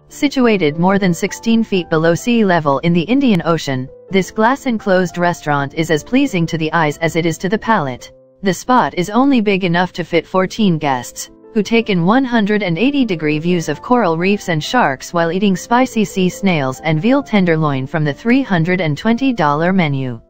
Situated more than 16 feet below sea level in the Indian Ocean, this glass-enclosed restaurant is as pleasing to the eyes as it is to the palate. The spot is only big enough to fit 14 guests, who take in 180-degree views of coral reefs and sharks while eating spicy sea snails and veal tenderloin from the $320 menu.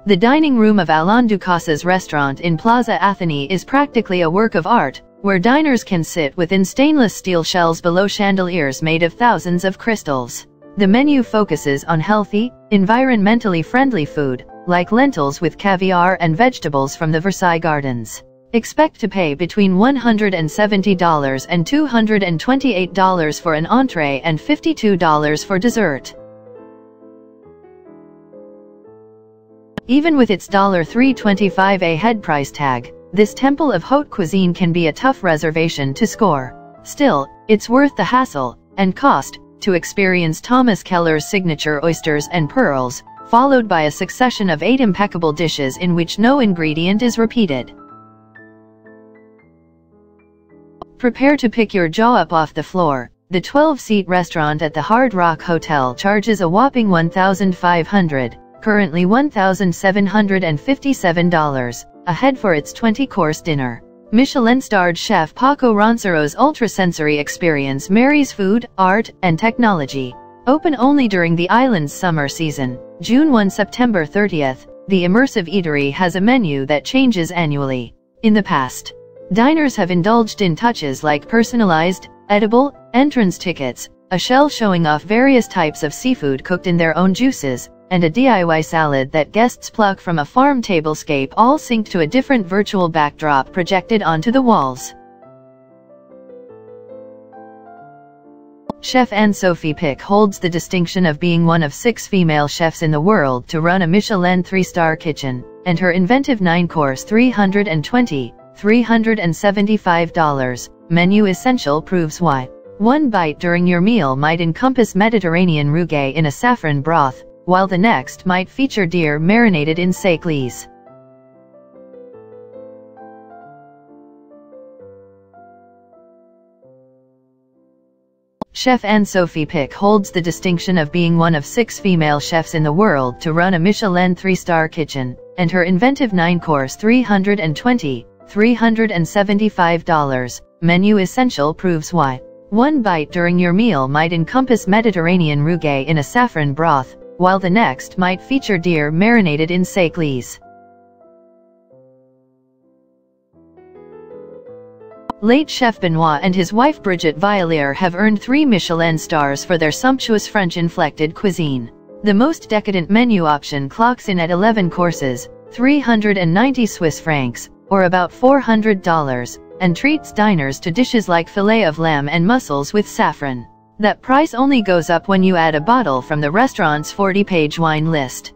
The dining room of Alain Ducasse's restaurant in Plaza Athénée is practically a work of art, where diners can sit within stainless steel shelves below chandeliers made of thousands of crystals. The menu focuses on healthy, environmentally friendly food, like lentils with caviar and vegetables from the Versailles Gardens. Expect to pay between $170 and $228 for an entree and $52 for dessert. Even with its $3.25 a head price tag, this temple of haute cuisine can be a tough reservation to score. Still, it's worth the hassle and cost to experience Thomas Keller's signature oysters and pearls, followed by a succession of 8 impeccable dishes in which no ingredient is repeated. Prepare to pick your jaw up off the floor. The 12-seat restaurant at the Hard Rock Hotel charges a whopping $1,500. Currently $1,757 a head for its 20-course dinner. Michelin-starred chef Paco Roncero's ultra-sensory experience marries food, art, and technology. Open only during the island's summer season, June 1–September 30th, the immersive eatery has a menu that changes annually. In the past, diners have indulged in touches like personalized, edible, entrance tickets, a shelf showing off various types of seafood cooked in their own juices, and a DIY salad that guests pluck from a farm tablescape, all synced to a different virtual backdrop projected onto the walls. Chef Anne-Sophie Pic holds the distinction of being one of 6 female chefs in the world to run a Michelin 3-star kitchen, and her inventive 9-course $375 menu essential proves why. One bite during your meal might encompass Mediterranean rougae in a saffron broth, while the next might feature deer marinated in seiglisse. Chef Anne-Sophie Pic holds the distinction of being one of 6 female chefs in the world to run a Michelin 3-star kitchen, and her inventive 9-course $375 menu essential proves why. One bite during your meal might encompass Mediterranean rougae in a saffron broth, while the next might feature deer marinated in seiglisse. Late chef Benoit and his wife Brigitte Violier have earned 3 Michelin stars for their sumptuous French-inflected cuisine. The most decadent menu option clocks in at 11 courses, 390 Swiss francs, or about $400, and treats diners to dishes like fillet of lamb and mussels with saffron. That price only goes up when you add a bottle from the restaurant's 40-page wine list.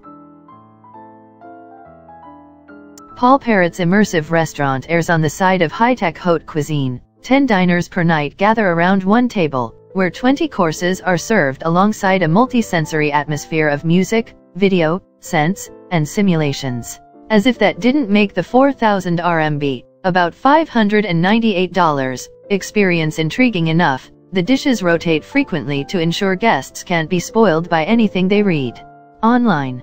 Paul Parrot's immersive restaurant airs on the side of high-tech haute cuisine. 10 diners per night gather around one table, where 20 courses are served alongside a multi-sensory atmosphere of music, video, scents, and simulations. As if that didn't make the 4,000 RMB, about $598, experience intriguing enough, the dishes rotate frequently to ensure guests can't be spoiled by anything they read online.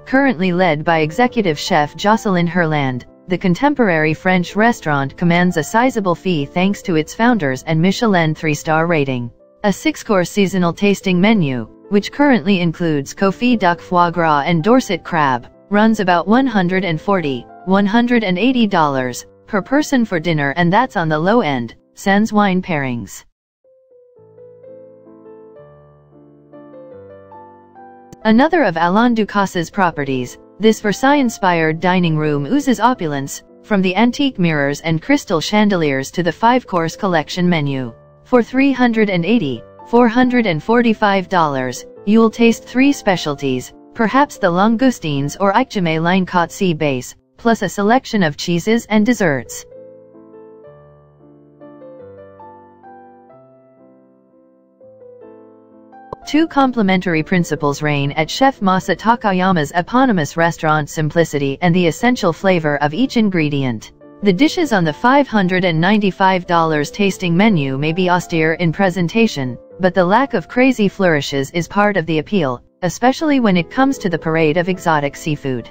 Currently led by executive chef Jocelyn Herland, the contemporary French restaurant commands a sizable fee thanks to its founders and Michelin 3-star rating. A 6-course seasonal tasting menu, which currently includes Coffee duck foie gras and Dorset crab, runs about $180 per person for dinner, and that's on the low end, sans wine pairings. Another of Alain Ducasse's properties, this Versailles-inspired dining room oozes opulence, from the antique mirrors and crystal chandeliers to the 5-course collection menu. For $445, you'll taste 3 specialties, perhaps the langoustines or Ikjame line caught sea bass, plus a selection of cheeses and desserts. Two complementary principles reign at Chef Masa Takayama's eponymous restaurant: simplicity and the essential flavor of each ingredient. The dishes on the $595 tasting menu may be austere in presentation, but the lack of crazy flourishes is part of the appeal, especially when it comes to the parade of exotic seafood.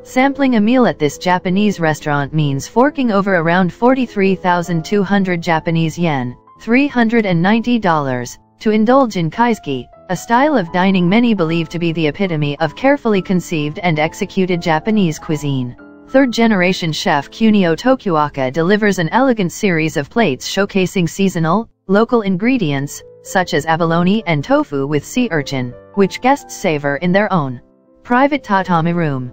Sampling a meal at this Japanese restaurant means forking over around 43,200 Japanese yen, $390, to indulge in kaiseki, a style of dining many believe to be the epitome of carefully conceived and executed Japanese cuisine. Third-generation chef Kunio Tokuoka delivers an elegant series of plates showcasing seasonal, local ingredients, such as abalone and tofu with sea urchin, which guests savor in their own private tatami room.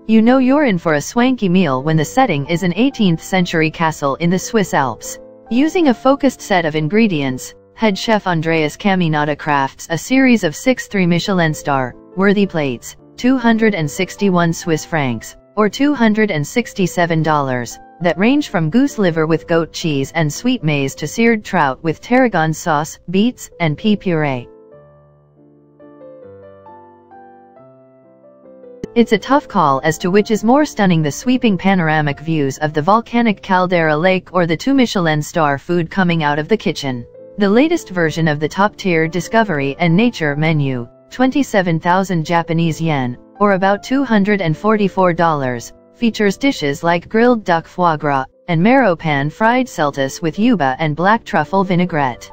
You know you're in for a swanky meal when the setting is an 18th-century castle in the Swiss Alps. Using a focused set of ingredients, head chef Andreas Caminata crafts a series of 6 3-Michelin star-worthy plates, 261 Swiss francs, or $267, that range from goose liver with goat cheese and sweet maize to seared trout with tarragon sauce, beets, and pea puree. It's a tough call as to which is more stunning: the sweeping panoramic views of the volcanic caldera lake or the 2 Michelin star food coming out of the kitchen. The latest version of the top-tier Discovery and Nature menu, 27,000 Japanese yen, or about $244, features dishes like grilled duck foie gras and marrow pan fried celtus with yuba and black truffle vinaigrette.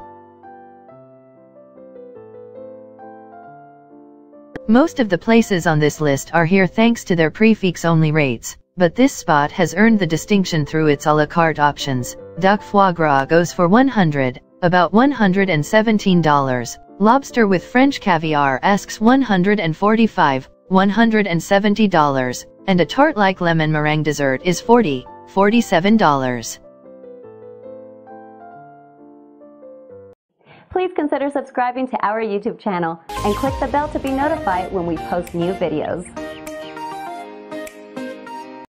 Most of the places on this list are here thanks to their prix-fixe-only rates, but this spot has earned the distinction through its a la carte options. Duck foie gras goes for about $117. Lobster with French caviar asks $145, and a tart-like lemon meringue dessert is $47. Please consider subscribing to our YouTube channel and click the bell to be notified when we post new videos.